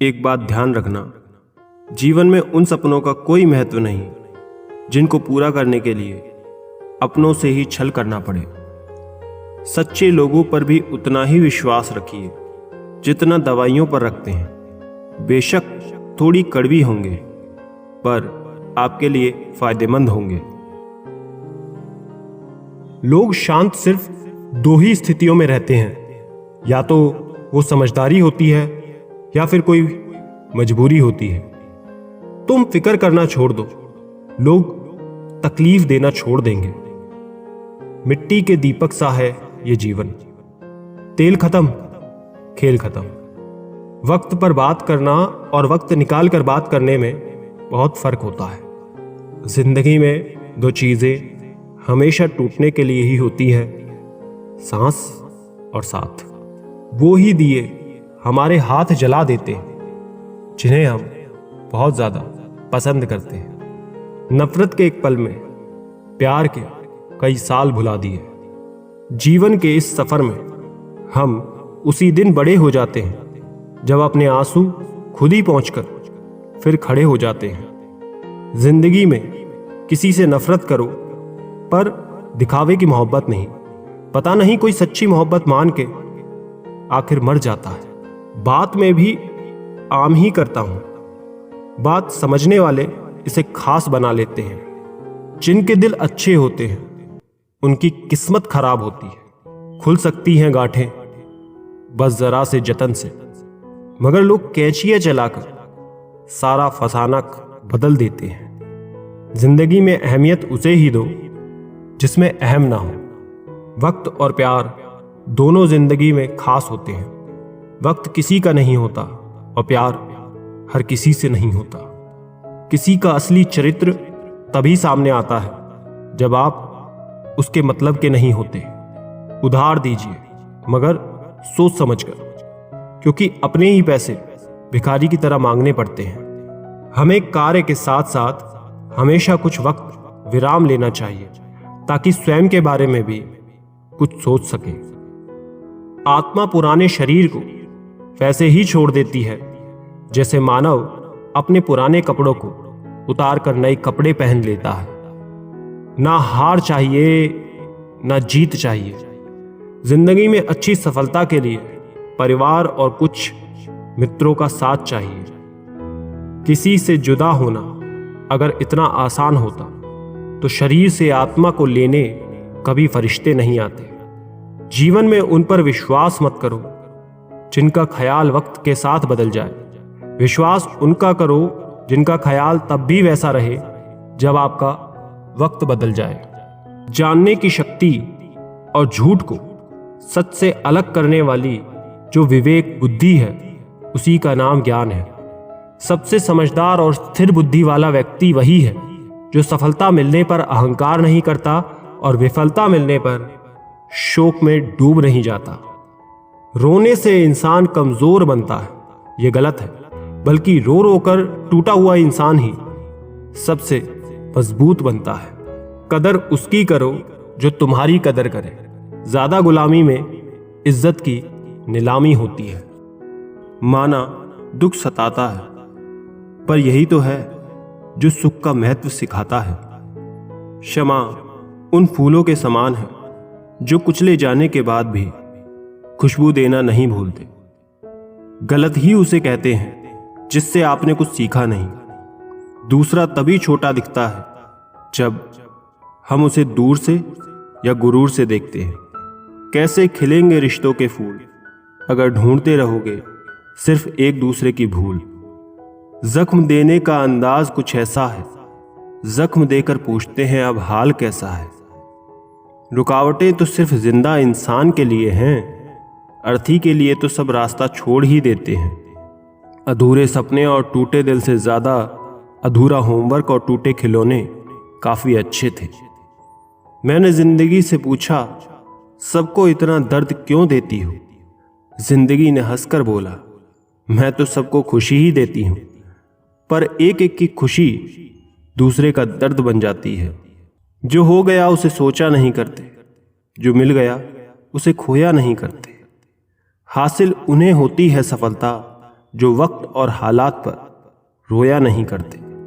एक बात ध्यान रखना, जीवन में उन सपनों का कोई महत्व नहीं जिनको पूरा करने के लिए अपनों से ही छल करना पड़े। सच्चे लोगों पर भी उतना ही विश्वास रखिए जितना दवाइयों पर रखते हैं। बेशक थोड़ी कड़वी होंगे पर आपके लिए फायदेमंद होंगे। लोग शांत सिर्फ दो ही स्थितियों में रहते हैं, या तो वो समझदारी होती है या फिर कोई मजबूरी होती है। तुम फिक्र करना छोड़ दो, लोग तकलीफ देना छोड़ देंगे। मिट्टी के दीपक सा है ये जीवन, तेल खत्म खेल खत्म। वक्त पर बात करना और वक्त निकाल कर बात करने में बहुत फर्क होता है। जिंदगी में दो चीजें हमेशा टूटने के लिए ही होती है, सांस और साथ। वो ही दिए हमारे हाथ जला देते हैं जिन्हें हम बहुत ज्यादा पसंद करते हैं। नफरत के एक पल में प्यार के कई साल भुला दिए। जीवन के इस सफर में हम उसी दिन बड़े हो जाते हैं जब अपने आंसू खुद ही पहुंचकर फिर खड़े हो जाते हैं। जिंदगी में किसी से नफरत करो पर दिखावे की मोहब्बत नहीं। पता नहीं कोई सच्ची मोहब्बत मान के आखिर मर जाता है। बात में भी आम ही करता हूं, बात समझने वाले इसे खास बना लेते हैं। जिनके दिल अच्छे होते हैं उनकी किस्मत खराब होती है। खुल सकती हैं गांठें बस जरा से जतन से, मगर लोग कैचियां चलाकर सारा फसाना बदल देते हैं। जिंदगी में अहमियत उसे ही दो जिसमें अहम ना हो। वक्त और प्यार दोनों जिंदगी में खास होते हैं। वक्त किसी का नहीं होता और प्यार हर किसी से नहीं होता। किसी का असली चरित्र तभी सामने आता है जब आप उसके मतलब के नहीं होते। उधार दीजिए मगर सोच समझकर, क्योंकि अपने ही पैसे भिखारी की तरह मांगने पड़ते हैं। हमें कार्य के साथ साथ हमेशा कुछ वक्त विराम लेना चाहिए ताकि स्वयं के बारे में भी कुछ सोच सके। आत्मा पुराने शरीर को वैसे ही छोड़ देती है जैसे मानव अपने पुराने कपड़ों को उतार कर नए कपड़े पहन लेता है। ना हार चाहिए ना जीत चाहिए। जिंदगी में अच्छी सफलता के लिए परिवार और कुछ मित्रों का साथ चाहिए। किसी से जुदा होना अगर इतना आसान होता तो शरीर से आत्मा को लेने कभी फरिश्ते नहीं आते। जीवन में उन पर विश्वास मत करो जिनका ख्याल वक्त के साथ बदल जाए। विश्वास उनका करो जिनका ख्याल तब भी वैसा रहे जब आपका वक्त बदल जाए। जानने की शक्ति और झूठ को सच से अलग करने वाली जो विवेक बुद्धि है उसी का नाम ज्ञान है। सबसे समझदार और स्थिर बुद्धि वाला व्यक्ति वही है जो सफलता मिलने पर अहंकार नहीं करता और विफलता मिलने पर शोक में डूब नहीं जाता। रोने से इंसान कमजोर बनता है, यह गलत है, बल्कि रो रो कर टूटा हुआ इंसान ही सबसे मजबूत बनता है। कदर उसकी करो जो तुम्हारी कदर करे। ज्यादा गुलामी में इज्जत की नीलामी होती है। माना दुख सताता है, पर यही तो है जो सुख का महत्व सिखाता है। क्षमा उन फूलों के समान है जो कुचले जाने के बाद भी खुशबू देना नहीं भूलते। गलत ही उसे कहते हैं जिससे आपने कुछ सीखा नहीं। दूसरा तभी छोटा दिखता है जब हम उसे दूर से या गुरूर से देखते हैं। कैसे खिलेंगे रिश्तों के फूल अगर ढूंढते रहोगे सिर्फ एक दूसरे की भूल। जख्म देने का अंदाज कुछ ऐसा है, जख्म देकर पूछते हैं अब हाल कैसा है। रुकावटें तो सिर्फ जिंदा इंसान के लिए हैं, अर्थी के लिए तो सब रास्ता छोड़ ही देते हैं। अधूरे सपने और टूटे दिल से ज्यादा अधूरा होमवर्क और टूटे खिलौने काफी अच्छे थे। मैंने जिंदगी से पूछा सबको इतना दर्द क्यों देती हो। जिंदगी ने हंसकर बोला मैं तो सबको खुशी ही देती हूं, पर एक एक की खुशी दूसरे का दर्द बन जाती है। जो हो गया उसे सोचा नहीं करते, जो मिल गया उसे खोया नहीं करते। हासिल उन्हें होती है सफलता जो वक्त और हालात पर रोया नहीं करते।